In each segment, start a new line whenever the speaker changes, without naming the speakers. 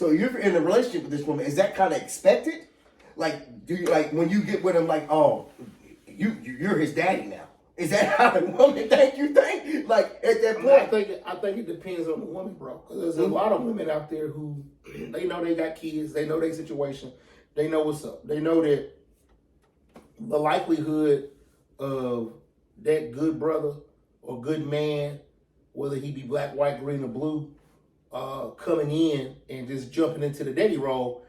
So you're in a relationship with this woman. Is that kind of expected? Like, do you like when you get with him? Like, oh, you're his daddy now. Is that how the woman think? You think like at that point?
I think it depends on the woman, bro. Because there's a lot of women out there who they know they got kids, they know their situation, they know what's up, they know that the likelihood of that good brother or good man, whether he be black, white, green, or blue, coming in and just jumping into the daddy role,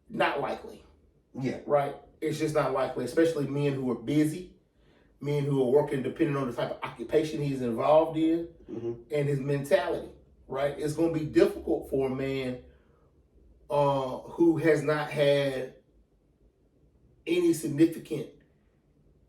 not likely.
Yeah.
Right? It's just not likely, especially men who are busy, men who are working depending on the type of occupation he's involved in and his mentality, right? It's going to be difficult for a man who has not had any significant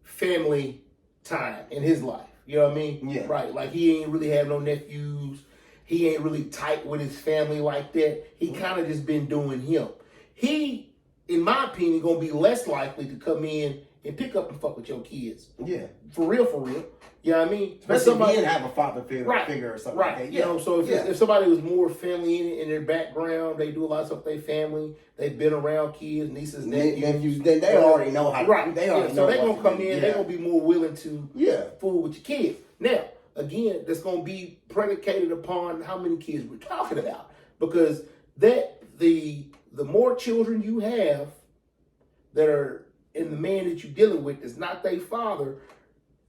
family time in his life. You know what I mean?
Yeah.
Right. Like he ain't really have no nephews. He ain't really tight with his family like that. He kind of just been doing him. He, in my opinion, going to be less likely to come in and pick up and fuck with your kids.
Yeah.
For real, for real. You know what I mean?
Especially if he didn't have a father figure or something like that.
You know, so if somebody was more family in their background, they do a lot of stuff with their family, they've been around kids, nieces, nephews.
Then they already know how to
Right.
They already know
so they're going to come in, they're going to be more willing to fool with your kids. Now, again, that's going to be predicated upon how many kids we're talking about. Because the more children you have that are in the man that you're dealing with is not their father,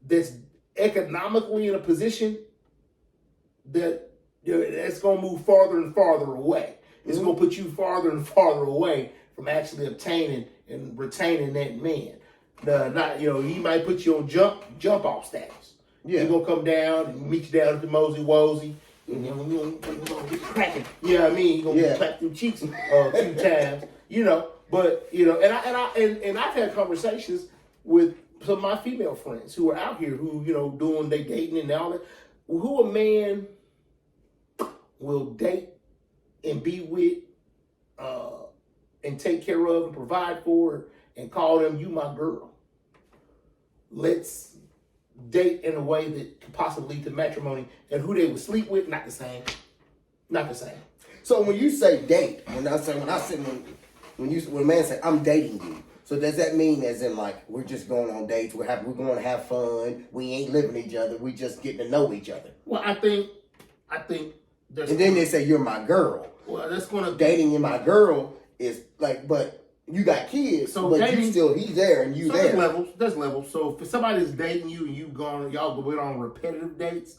that's economically in a position that that's going to move farther and farther away. It's going to put you farther and farther away from actually obtaining and retaining that man. He might put you on jump off status. Yeah. He's going to come down and meet you down at the Mosey Wozy. And then we're going to get cracking. You know what I mean? You're going to clap through cheeks a few times. You know, but and I've had conversations with some of my female friends who are out here who, doing they dating and all that, who a man will date and be with and take care of and provide for and call them, you my girl. Let's date in a way that could possibly lead to matrimony, and who they would sleep with, not the same. Not the same.
So when you say date, when a man say I'm dating you, so does that mean as in like we're just going on dates, we're going to have fun, we ain't living each other, we just getting to know each other?
Well, I think
and then they say you're my girl.
Well, that's gonna
dating and my girl is like, but you got kids, so but dating, he's there and you so there.
There's levels. So if somebody's dating you and y'all go on repetitive dates,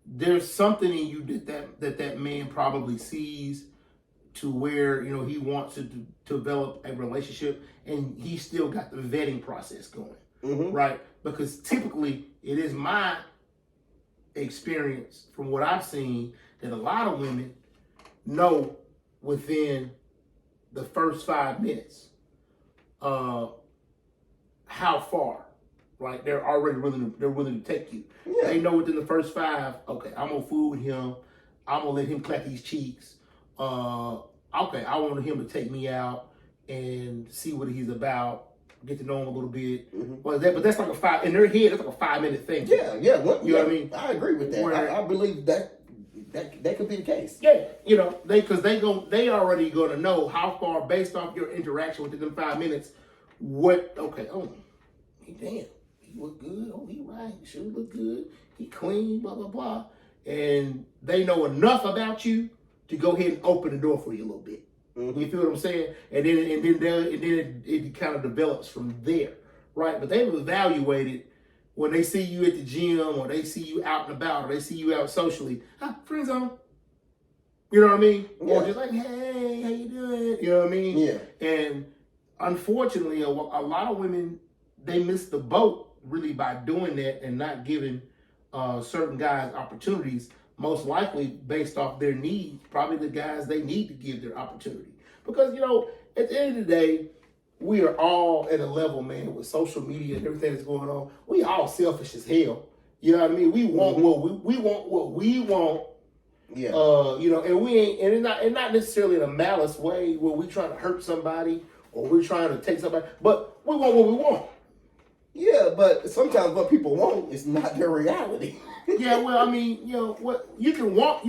there's something in you that man probably sees to where he wants to develop a relationship, and he still got the vetting process going, right? Because typically it is my experience from what I've seen that a lot of women know within the first 5 minutes how far, right? They're willing to take you. Yeah. They know within the first 5, okay, I'm gonna fool with him. I'm gonna let him clap these cheeks. Okay, I want him to take me out and see what he's about, get to know him a little bit. But that's like in their head, that's like a 5-minute thing.
Yeah.
You know what I mean?
I agree with that. I believe that could be the case.
Yeah, they already gonna know how far based off your interaction within them 5 minutes. He look good. Oh, he right. He should look good. He clean. Blah blah blah. And they know enough about you to go ahead and open the door for you a little bit. You feel what I'm saying? And then it kind of develops from there, right? But they've evaluated when they see you at the gym, or they see you out and about, or they see you out socially. Friend zone. You know what I mean? Yeah. Or just like, hey, how you doing? You know what I mean?
Yeah.
And unfortunately, a lot of women, they miss the boat really by doing that and not giving certain guys opportunities, most likely based off their needs, probably the guys they need to give their opportunity. Because, at the end of the day, we are all at a level, man, with social media and everything that's going on. We all selfish as hell. You know what I mean? We want what we want. Yeah. And we ain't, and it's not necessarily in a malice way where we trying to hurt somebody or we're trying to take somebody, but we want what we want.
Yeah, but sometimes what people want is not their reality.
Yeah, well, I mean, what you can want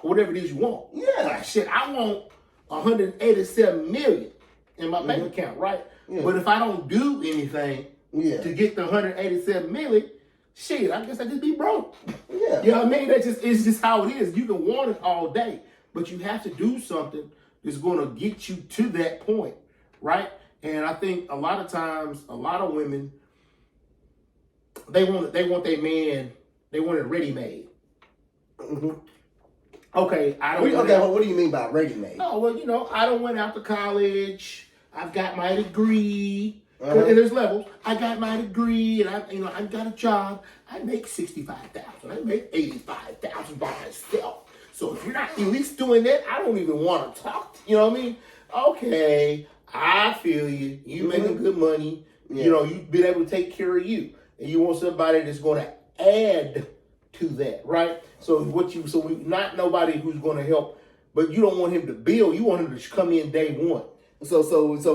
whatever it is you want.
Yeah.
Like, shit, I want 187 million in my bank account, right?
Yeah.
But if I don't do anything to get the 187 million, shit, I guess I just be broke.
Yeah.
You know what I mean? It's just how it is. You can want it all day, but you have to do something that's going to get you to that point, right? And I think a lot of times, a lot of women, they want their man, they want it ready made.
Mm-hmm.
Okay,
what do you mean by ready made?
Oh, well, I don't went out to college. I've got my degree. And there's levels. I got my degree, and I got a job. I make $65,000. I make $85,000 by myself. So if you're not at least doing that, I don't even want to talk. You know what I mean? Okay, I feel you. You making good money. Yeah. You've been able to take care of you, and you want somebody that's going to add to that, right? So not nobody who's going to help, but you don't want him to build. You want him to come in day one.
So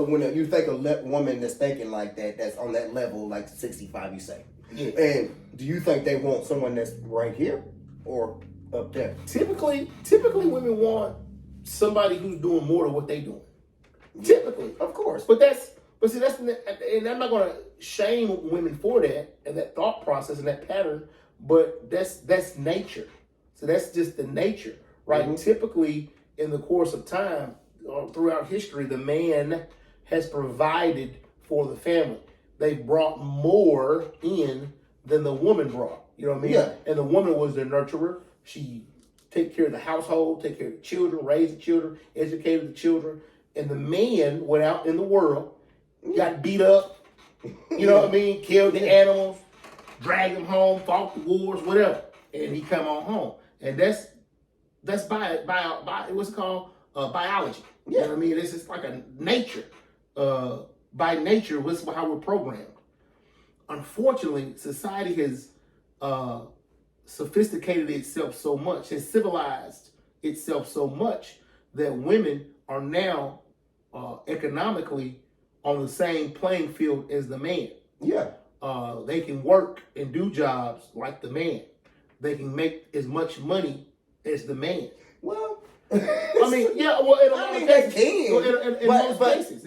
when you think of a woman that's thinking like that, that's on that level, like 65, you say. Yeah. And do you think they want someone that's right here or up there?
Typically women want somebody who's doing more than what they doing. Typically,
of course.
But and I'm not going to shame women for that and that thought process and that pattern, but that's nature. So that's just the nature, right? Mm-hmm. Typically, in the course of time, throughout history, the man has provided for the family. They brought more in than the woman brought. You know what I mean?
Yeah.
And the woman was the nurturer. She take care of the household, take care of the children, raised the children, educated the children. And the man went out in the world, got beat up, you know what I mean? Killed the animals, dragged them home, fought the wars, whatever. And he come on home. And that's by what's it called? Biology. You know what I mean? It's just like a nature. By nature, that's how we're programmed. Unfortunately, society has sophisticated itself so much, has civilized itself so much that women are now economically on the same playing field as the man.
Yeah.
They can work and do jobs like the man. They can make as much money as the man.
Well,
I mean, yeah. Well, in a lot of cases,
they can.
In most cases.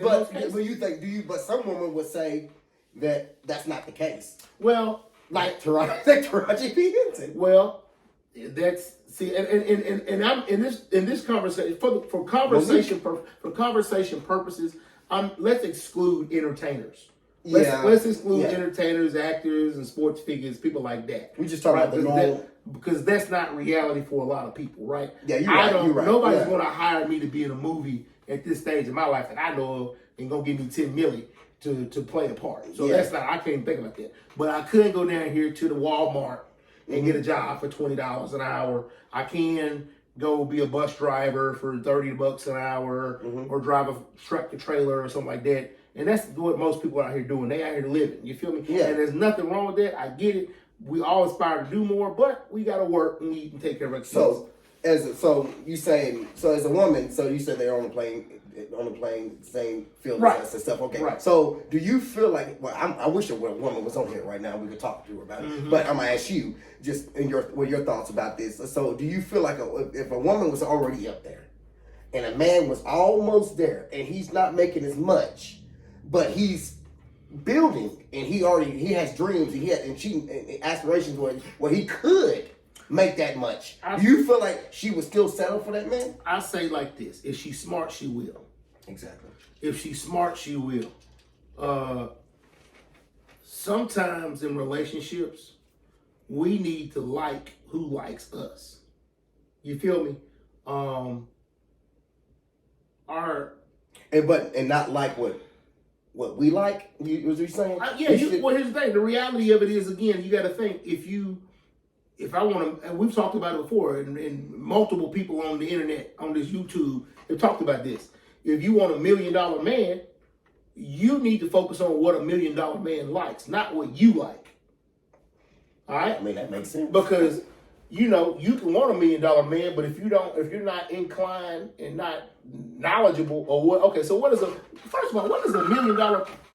But some women would say that that's not the case.
Well,
like Taraji P. Henson.
Well, and I'm in this conversation for conversation purposes. Let's exclude entertainers. Let's exclude entertainers, actors, and sports figures, people like that.
We just talking about the normal.
Because that's not reality for a lot of people, right?
Yeah, you're right.
Nobody's going to hire me to be in a movie at this stage of my life that I know of and going to give me $10 million to play a part. So I can't think about that. But I couldn't go down here to the Walmart and get a job for $20 an hour. I can go be a bus driver for $30 an hour or drive a tractor trailer or something like that. And that's what most people out here doing. They out here living. You feel me?
Yeah.
And there's nothing wrong with that. I get it. We all aspire to do more, but we got to work and eat and take care of ourselves.
As a woman, so you said they're on the plane, same field
right.
and stuff. Okay.
Right.
So do you feel like? Well, I wish a woman was on here right now. We could talk to her about it. But I'm gonna ask you just your thoughts about this. So do you feel like if a woman was already up there, and a man was almost there, and he's not making as much, but he's building, and he has dreams, and aspirations where he could make that much. Do you feel like she would still settle for that man?
I say like this: if she's smart, she will.
Exactly.
If she's smart, she will. Sometimes in relationships, we need to like who likes us. You feel me?
And not like what we like. Was you saying?
Well, here's the thing. The reality of it is, again, you got to think if I want to, and we've talked about it before, and multiple people on the internet, on this YouTube, have talked about this. If you want $1 million man, you need to focus on what $1 million man likes, not what you like. All right?
I mean, that makes sense.
Because, you can want $1 million man, but if you're not inclined and not knowledgeable or what, okay, so what is $1 million